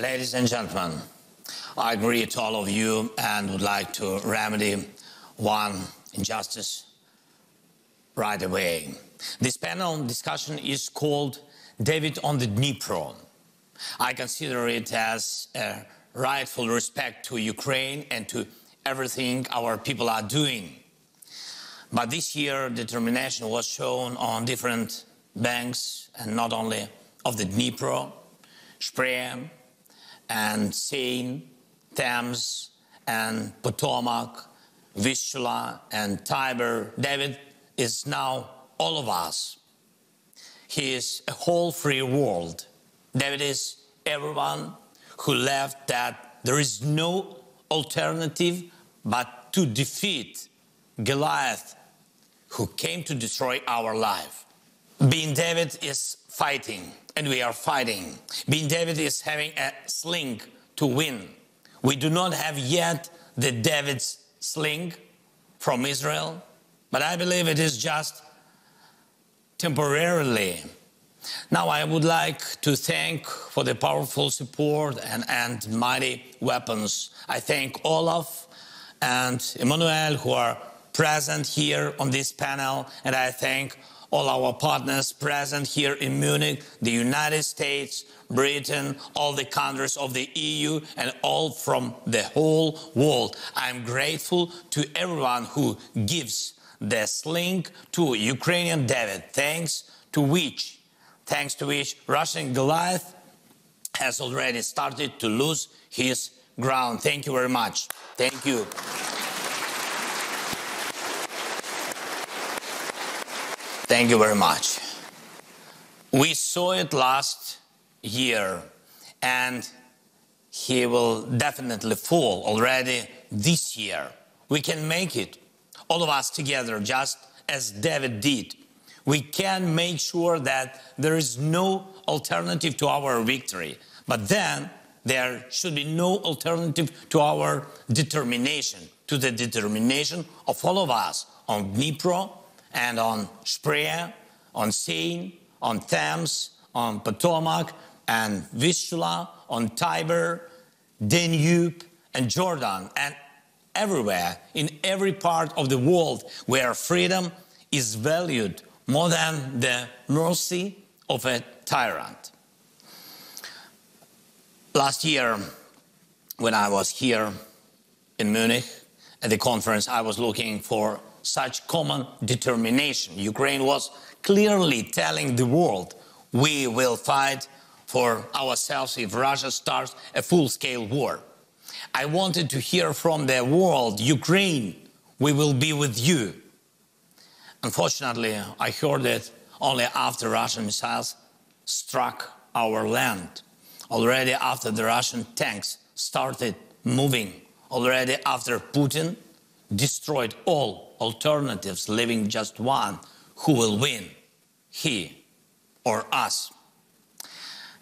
Ladies and gentlemen, I agree to all of you and would like to remedy one injustice right away. This panel discussion is called David on the Dnipro. I consider it as a rightful respect to Ukraine and to everything our people are doing. But this year, determination was shown on different banks, and not only of the Dnipro, Spree, and Seine, Thames, and Potomac, Vistula, and Tiber. David is now all of us. He is a whole free world. David is everyone who left that there is no alternative but to defeat Goliath, who came to destroy our life. Being David is fighting, and we are fighting. Being David is having a sling to win. We do not have yet the David's sling from Israel, but I believe it is just temporarily. Now I would like to thank for the powerful support and mighty weapons. I thank Olaf and Emmanuel who are present here on this panel, and I thank all our partners present here in Munich, the United States, Britain, all the countries of the EU, and all from the whole world. I'm grateful to everyone who gives the sling to Ukrainian David, thanks to which Russian Goliath has already started to lose his ground. Thank you very much. Thank you. Thank you very much. We saw it last year, and he will definitely fall already this year. We can make it, all of us together, just as David did. We can make sure that there is no alternative to our victory, but then there should be no alternative to our determination, to the determination of all of us on Dnipro, and on Spree, on Seine, on Thames, on Potomac, and Vistula, on Tiber, Danube, and Jordan, and everywhere, in every part of the world where freedom is valued more than the mercy of a tyrant. Last year, when I was here in Munich at the conference, I was looking for such common determination. Ukraine was clearly telling the world, we will fight for ourselves if Russia starts a full-scale war. I wanted to hear from the world, Ukraine, we will be with you. Unfortunately, I heard it only after Russian missiles struck our land, already after the Russian tanks started moving, already after Putin destroyed all alternatives, leaving just one. Who will win, he or us?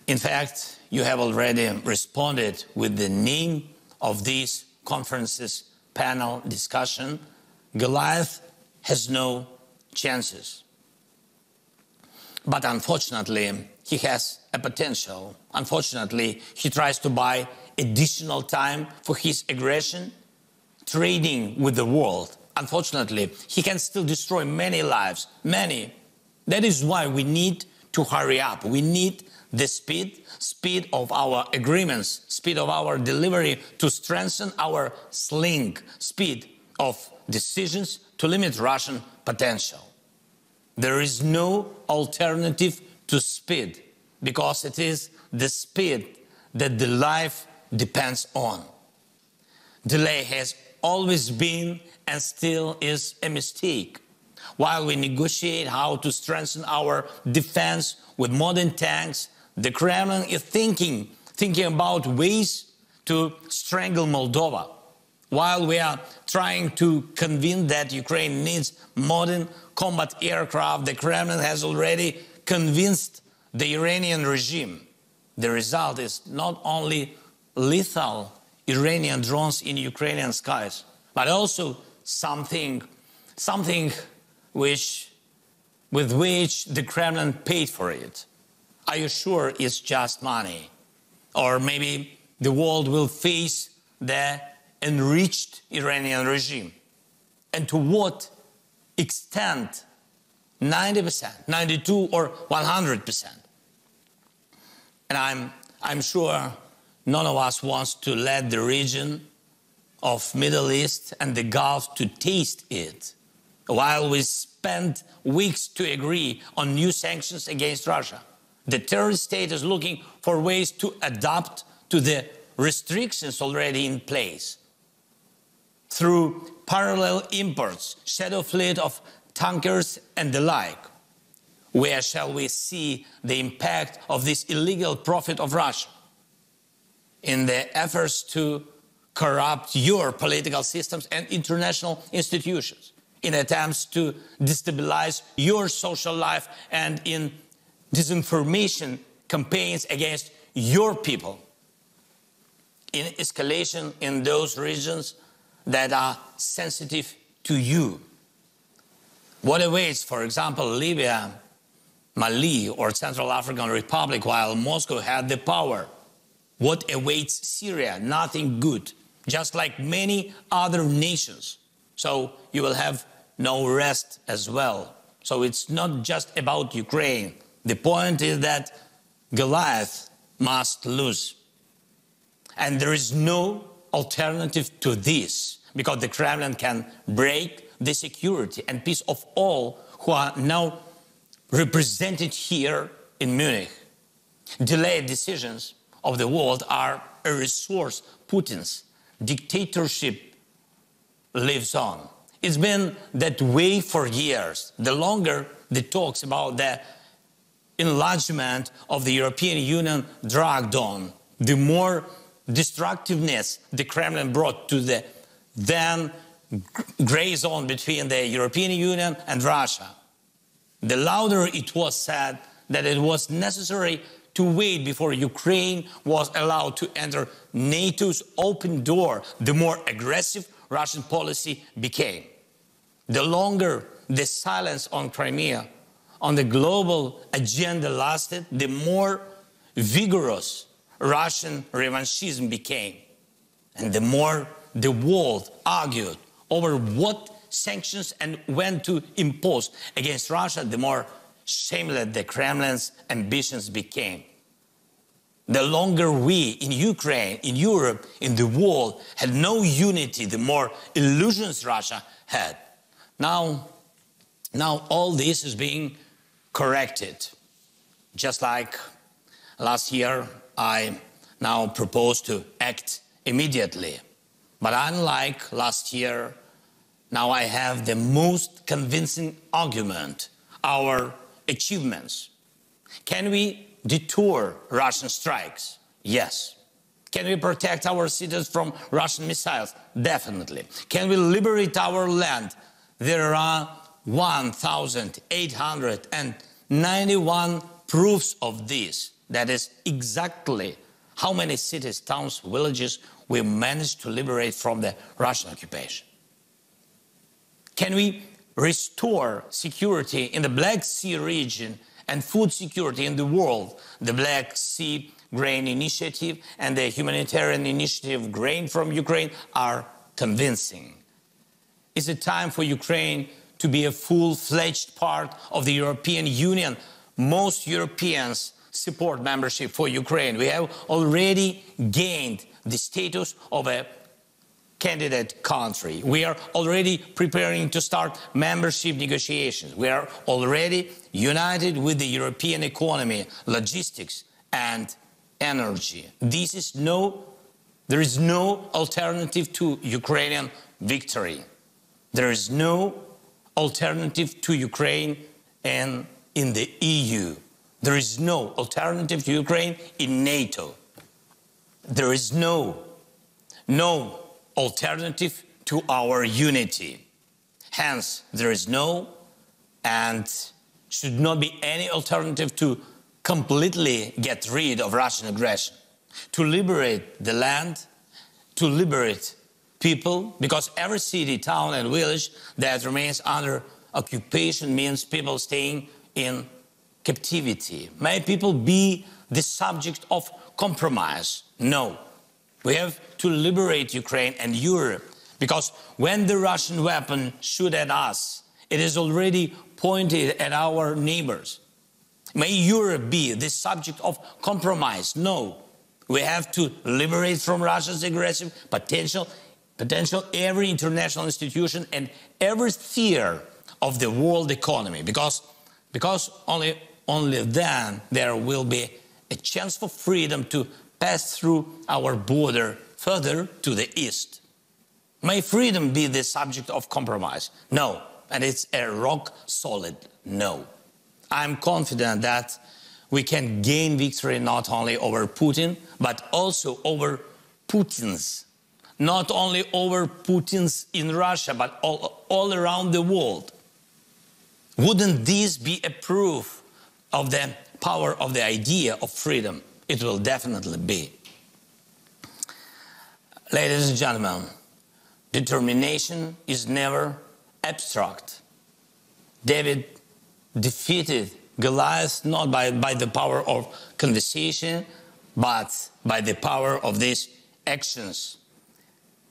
In fact, you have already responded with the name of this conference's panel discussion. Goliath has no chances. But unfortunately, he has a potential. Unfortunately, he tries to buy additional time for his aggression, trading with the world. Unfortunately, he can still destroy many lives, many. That is why we need to hurry up. We need the speed of our agreements, speed of our delivery to strengthen our sling, speed of decisions to limit Russian potential. There is no alternative to speed, because it is the speed that the life depends on. Delay has always been and still is a mistake. While we negotiate how to strengthen our defense with modern tanks, the Kremlin is thinking about ways to strangle Moldova. While we are trying to convince that Ukraine needs modern combat aircraft, the Kremlin has already convinced the Iranian regime. The result is not only lethal Iranian drones in Ukrainian skies, but also something with which the Kremlin paid for it. Are you sure it's just money? or maybe the world will face the enriched Iranian regime. And to what extent? 90%, 92 or 100%. And I'm sure none of us wants to let the region of Middle East and the Gulf to taste it, while we spend weeks to agree on new sanctions against Russia. The terrorist state is looking for ways to adapt to the restrictions already in place through parallel imports, shadow fleet of tankers and the like. Where shall we see the impact of this illegal profit of Russia? In the efforts to corrupt your political systems and international institutions, in attempts to destabilize your social life, and in disinformation campaigns against your people, in escalation in those regions that are sensitive to you. What awaits, for example, Libya, Mali, or Central African Republic while Moscow had the power? What awaits Syria? Nothing good, just like many other nations. So you will have no rest as well. So it's not just about Ukraine. The point is that Goliath must lose. And there is no alternative to this, because the Kremlin can break the security and peace of all who are now represented here in Munich. Delayed decisions of the world are a resource. Putin's dictatorship lives on. It's been that way for years. The longer the talks about the enlargement of the European Union dragged on, the more destructiveness the Kremlin brought to the then gray zone between the European Union and Russia. The louder it was said that it was necessary to wait before Ukraine was allowed to enter NATO's open door, the more aggressive Russian policy became. The longer the silence on Crimea, on the global agenda lasted, the more vigorous Russian revanchism became. And the more the world argued over what sanctions and when to impose against Russia, the more shameless the Kremlin's ambitions became. The longer we in Ukraine, in Europe, in the world had no unity, the more illusions Russia had. Now all this is being corrected. Just like last year, I now propose to act immediately. But unlike last year, now I have the most convincing argument, our achievements. Can we deter Russian strikes? Yes. Can we protect our cities from Russian missiles? Definitely. Can we liberate our land? There are 1,891 proofs of this. That is exactly how many cities, towns, villages we managed to liberate from the Russian occupation. Can we restore security in the Black Sea region and food security in the world? The Black Sea Grain Initiative and the humanitarian initiative Grain from Ukraine are convincing. Is it time for Ukraine to be a full-fledged part of the European Union? Most Europeans support membership for Ukraine. We have already gained the status of a candidate country. We are already preparing to start membership negotiations. We are already united with the European economy, logistics, and energy. There is no alternative to Ukrainian victory. There is no alternative to Ukraine in the EU. There is no alternative to Ukraine in NATO. There is no alternative to our unity. Hence, there is no and should not be any alternative to completely get rid of Russian aggression, to liberate the land, to liberate people, because every city, town and village that remains under occupation means people staying in captivity. May people be the subject of compromise. No. We have to liberate Ukraine and Europe, because when the Russian weapon shoot at us, it is already pointed at our neighbors. May Europe be the subject of compromise? No. We have to liberate from Russia's aggressive potential every international institution and every sphere of the world economy, because only then there will be a chance for freedom to pass through our border further to the east. May freedom be the subject of compromise? No. And it's a rock-solid no. I'm confident that we can gain victory not only over Putin, but also over Putins. Not only over Putins in Russia, but all around the world. Wouldn't this be a proof of the power of the idea of freedom? It will definitely be. Ladies and gentlemen, determination is never abstract. David defeated Goliath not by the power of conversation, but by the power of these actions,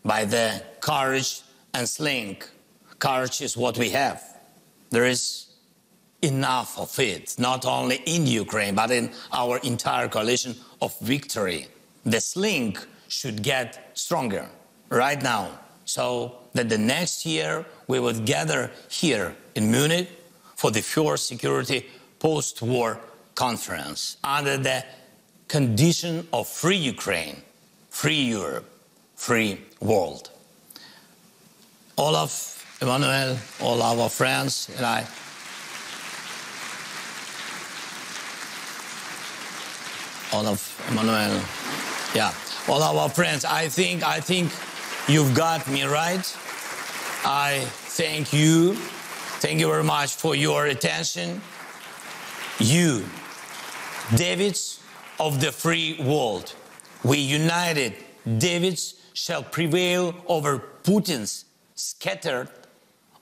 by the courage and sling. Courage is what we have. There is enough of it, not only in Ukraine, but in our entire coalition of victory. The sling should get stronger right now, so that the next year we would gather here in Munich for the first security post-war conference under the condition of free Ukraine, free Europe, free world. Olaf, Emmanuel, all our friends and I, Olaf, Emmanuel, yeah, all our friends, I think you've got me right. I thank you. Thank you very much for your attention. You, Davids of the free world, we united Davids shall prevail over Putins scattered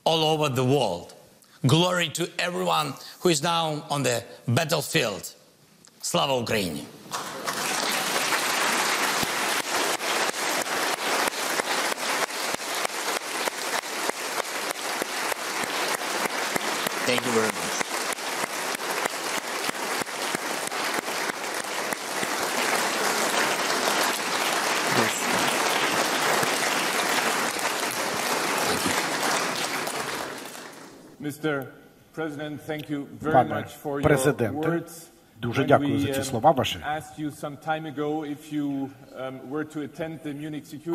all over the world. Glory to everyone who is now on the battlefield. Slava Ukraini! Thank you very much. Пане президенте, дуже дякую за ці слова ваші.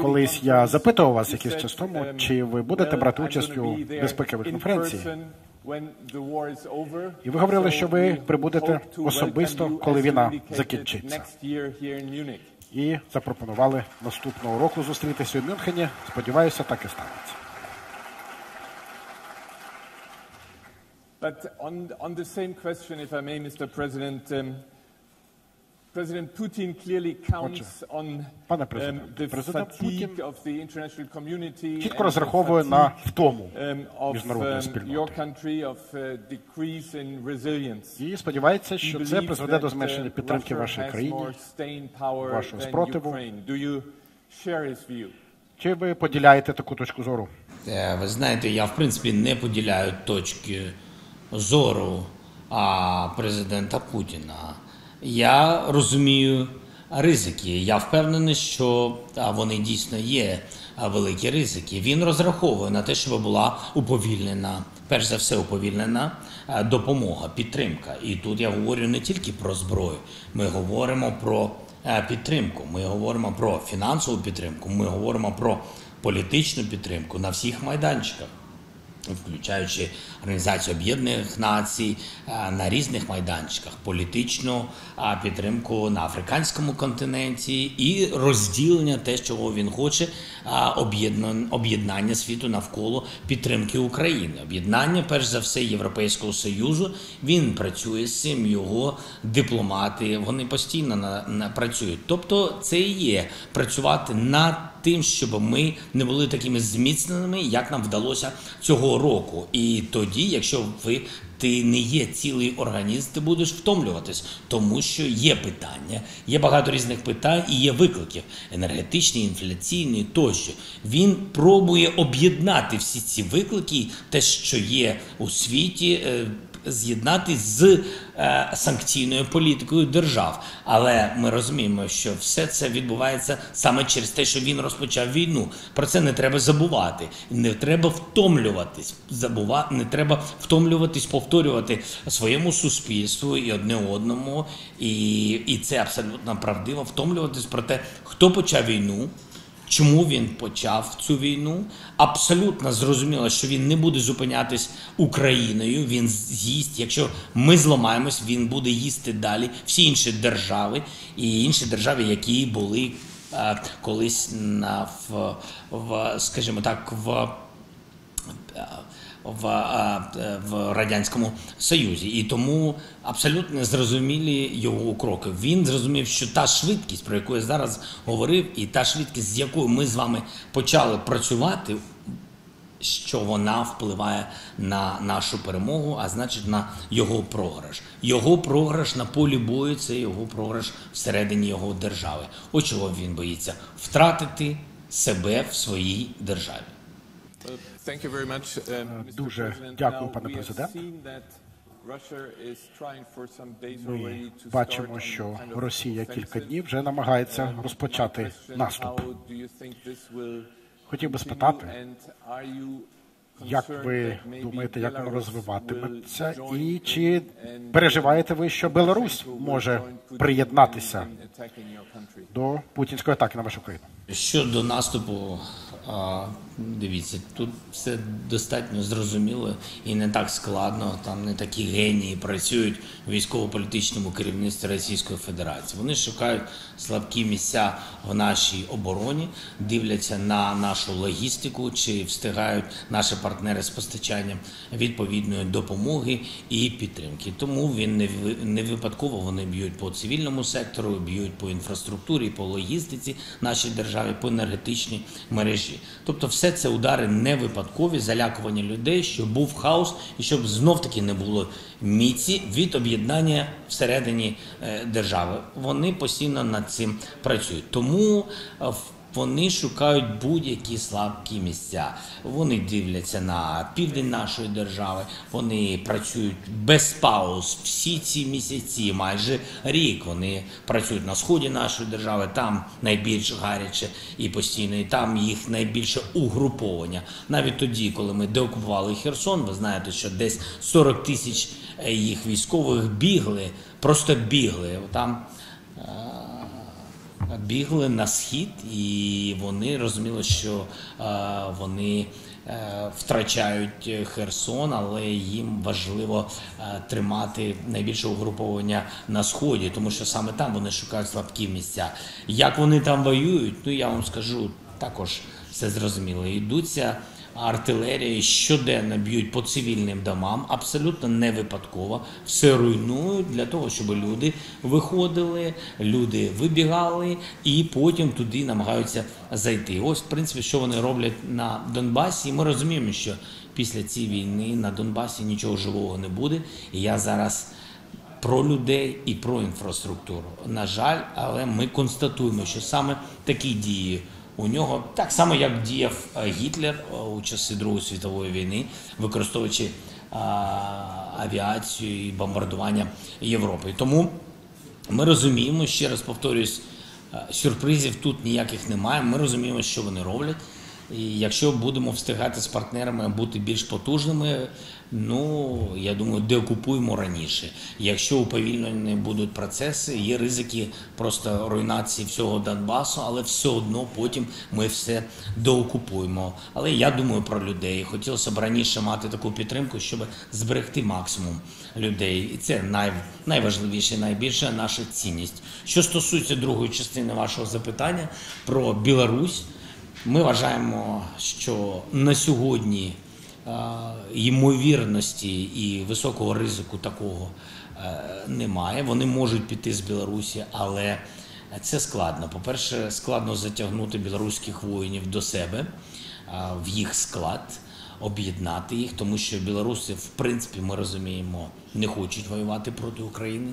Колись я запитував вас якийсь час тому, чи ви будете брати участь у безпековій конференції. І ви говорили, що ви прибудете особисто, коли війна закінчиться. І запропонували наступного року зустрітися у Мюнхені. Сподіваюся, так і станеться. But on the same question, if I may, Mr. President, President Putin clearly counts on the fatigue of the international community of your country, of decrease in resilience. І сподівається, що це призведе до зменшення підтримки вашій країні, вашого спротиву. Do you share his view? Чи ви поділяєте таку точку зору? Ви знаєте, я в принципі не поділяю точки зору президента Путіна. Я розумію ризики. Я впевнений, що вони дійсно є великі ризики. Він розраховує на те, щоб була уповільнена, перш за все уповільнена допомога, підтримка. І тут я говорю не тільки про зброю. Ми говоримо про підтримку, ми говоримо про фінансову підтримку, ми говоримо про політичну підтримку на всіх майданчиках, включаючи Організацію Об'єднаних Націй на різних майданчиках, політичну підтримку на африканському континенті і розділення те, чого він хоче, об'єднання світу навколо підтримки України. Об'єднання, перш за все, Європейського Союзу. Він працює з цим, його дипломати, вони постійно працюють. Тобто це і є працювати над тим, щоб ми не були такими зміцненими, як нам вдалося цього року. І тоді, якщо ти не є цілий організм, ти будеш втомлюватись, тому що є питання, є багато різних питань і є виклики енергетичні, інфляційні тощо. Він пробує об'єднати всі ці виклики, те, що є у світі, з'єднати з санкційною політикою держав. Але ми розуміємо, що все це відбувається саме через те, що він розпочав війну. Про це не треба забувати. Не треба втомлюватись, не треба втомлюватись, повторювати своєму суспільству і одне одному. І це абсолютно правдиво, втомлюватись про те, хто почав війну, чому він почав цю війну. Абсолютно зрозуміло, що він не буде зупинятись Україною, він з'їсть, якщо ми зламаємось, він буде їсти далі всі інші держави, і інші держави, які були колись скажімо так, в Радянському Союзі. І тому абсолютно зрозумілі його кроки. Він зрозумів, що та швидкість, про яку я зараз говорив, і та швидкість, з якою ми з вами почали працювати, що вона впливає на нашу перемогу, а значить на його програш. Його програш на полі бою – це його програш всередині його держави. Ось чого він боїться – втратити себе в своїй державі. Дуже дякую, пане президент. Ми бачимо, що Росія кілька днів вже намагається розпочати наступ. Хотів би спитати, як ви думаєте, як воно розвиватиметься, і чи переживаєте ви, що Білорусь може приєднатися до путінської атаки на вашу країну? Щодо наступу, дивіться, тут все достатньо зрозуміло і не так складно, там не такі генії працюють у військово-політичному керівництві Російської Федерації. Вони шукають слабкі місця в нашій обороні, дивляться на нашу логістику, чи встигають наші партнери з постачанням відповідної допомоги і підтримки. Тому він не випадково вони б'ють по цивільному сектору, б'ють по інфраструктурі, по логістиці нашій державі, по енергетичній мережі. Тобто все це удари не випадкові, залякування людей, щоб був хаос і щоб знов-таки не було міці від об'єднання всередині держави. Вони постійно над цим працюють. Тому вони шукають будь-які слабкі місця. Вони дивляться на південь нашої держави, вони працюють без пауз всі ці місяці, майже рік. Вони працюють на сході нашої держави, там найбільш гаряче і постійно, і там їх найбільше угруповання. Навіть тоді, коли ми деокупували Херсон, ви знаєте, що десь 40 тисяч їх військових бігли, просто бігли. Там бігли на схід, і вони розуміли, що вони втрачають Херсон, але їм важливо тримати найбільше угруповання на сході, тому що саме там вони шукають слабкі місця. Як вони там воюють, ну я вам скажу, також все зрозуміло. Йдуться артилерії, щоденно б'ють по цивільним домам, абсолютно не випадково, все руйнують для того, щоб люди виходили, люди вибігали і потім туди намагаються зайти. Ось, в принципі, що вони роблять на Донбасі. І ми розуміємо, що після цієї війни на Донбасі нічого живого не буде. І я зараз про людей і про інфраструктуру. На жаль, але ми констатуємо, що саме такі дії у нього, так само, як діяв Гітлер у часи Другої світової війни, використовуючи авіацію і бомбардування Європи. Тому ми розуміємо, ще раз повторюсь, сюрпризів тут ніяких немає, ми розуміємо, що вони роблять. І якщо будемо встигати з партнерами бути більш потужними, ну, я думаю, деокупуємо раніше. Якщо уповільнені будуть процеси, є ризики просто руйнації всього Донбасу, але все одно потім ми все доокупуємо. Але я думаю про людей. Хотілося б раніше мати таку підтримку, щоб зберегти максимум людей. І це найважливіше, найбільша наша цінність. Що стосується другої частини вашого запитання про Білорусь, ми вважаємо, що на сьогодні ймовірності і високого ризику такого немає. Вони можуть піти з Білорусі, але Це складно. По-перше, складно затягнути білоруських воїнів до себе, в їх склад, об'єднати їх, тому що білоруси, в принципі, ми розуміємо, не хочуть воювати проти України,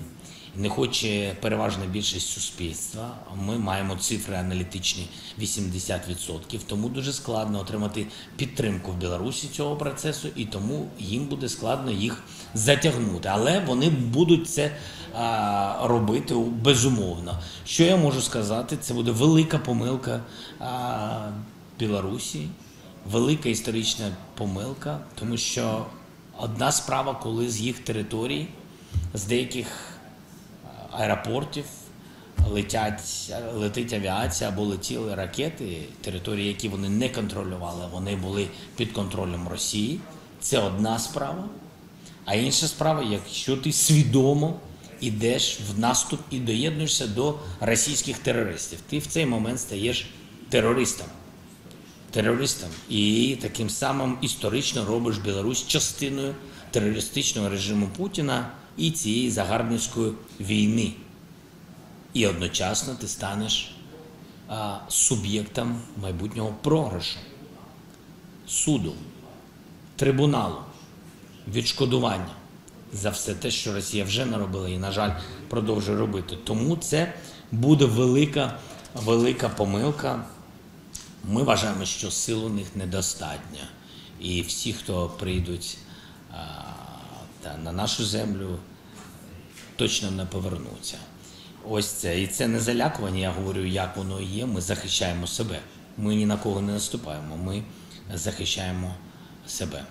не хоче переважна більшість суспільства. Ми маємо цифри аналітичні 80%, тому дуже складно отримати підтримку в Білорусі цього процесу, і тому їм буде складно їх затягнути. Але вони будуть це робити безумовно. Що я можу сказати? Це буде велика помилка Білорусі, велика історична помилка, тому що одна справа, коли з їх територій, з деяких аеропортів летить авіація або летіли ракети, території, які вони не контролювали, вони були під контролем Росії. Це одна справа. А інша справа, якщо ти свідомо йдеш в наступ і доєднуєшся до російських терористів, ти в цей момент стаєш терористом. І таким самим історично робиш Білорусь частиною терористичного режиму Путіна і цієї загарбницької війни. І одночасно ти станеш суб'єктом майбутнього програшу, суду, трибуналу, відшкодування за все те, що Росія вже наробила і, на жаль, продовжує робити. Тому це буде велика помилка. Ми вважаємо, що сил у них недостатньо. І всі, хто прийдуть на нашу землю, точно не повернуться. Ось це. І це не залякування, я говорю, як воно є. Ми захищаємо себе. Ми ні на кого не наступаємо. Ми захищаємо себе.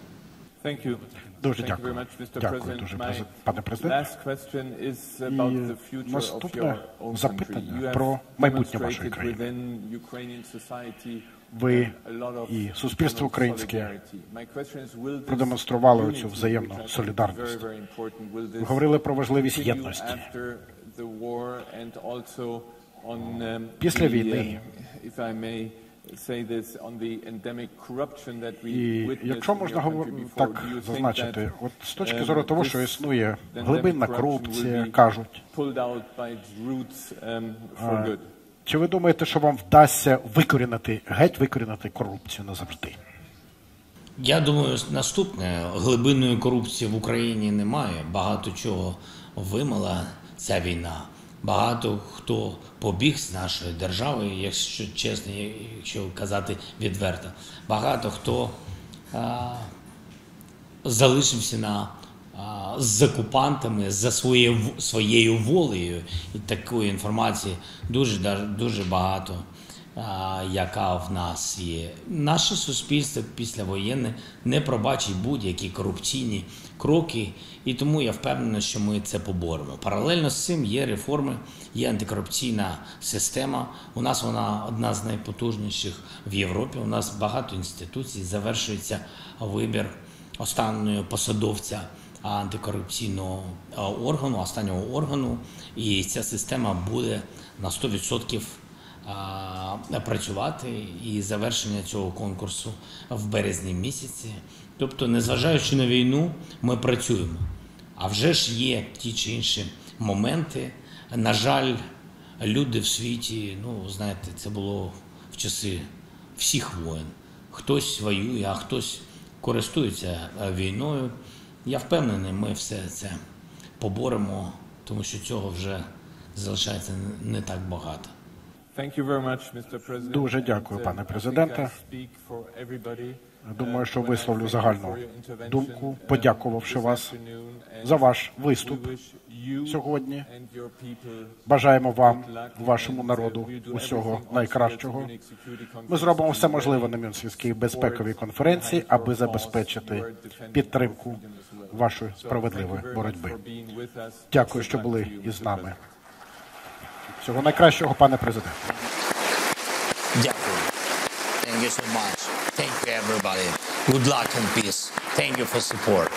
Дуже дякую. Дякую дуже, пане президент. І наступне запитання про майбутнє вашої країни. Ви і суспільство українське продемонстрували цю взаємну солідарність. Ви говорили про важливість єдності. Після війни, і якщо можна так зазначити, от з точки зору того, що існує глибинна корупція, кажуть, чи ви думаєте, що вам вдасться геть викорінити корупцію назавжди? Я думаю, наступне. Глибинної корупції в Україні немає. Багато чого вимила ця війна. Багато хто побіг з нашої держави, якщо чесно, якщо казати відверто. Багато хто залишився з окупантами за своєю волею. І такої інформації дуже багато, яка в нас є. Наше суспільство післявоєнне не пробачить будь-які корупційні кроки, і тому я впевнений, що ми це поборемо. Паралельно з цим є реформи, є антикорупційна система. У нас вона одна з найпотужніших в Європі. У нас багато інституцій, завершується вибір останнього посадовця антикорупційного органу, останнього органу, і ця система буде на 100% працювати, і завершення цього конкурсу в березні місяці. Тобто, незважаючи на війну, ми працюємо. А вже ж є ті чи інші моменти. На жаль, люди в світі, знаєте, це було в часи всіх воєн. Хтось воює, а хтось користується війною. Я впевнений, ми все це поборемо, тому що цього вже залишається не так багато. Дуже дякую, пане президенте. Думаю, що висловлю загальну думку, подякувавши вас за ваш виступ сьогодні. Бажаємо вам, вашому народу, усього найкращого. Ми зробимо все можливе на Мюнхенській безпековій конференції, аби забезпечити підтримку вашої справедливої боротьби. Дякую, що були із нами. Всього найкращого, пане президенте. Дякую. Thank you so much. Thank you, everybody. Good luck and peace. Thank you for support.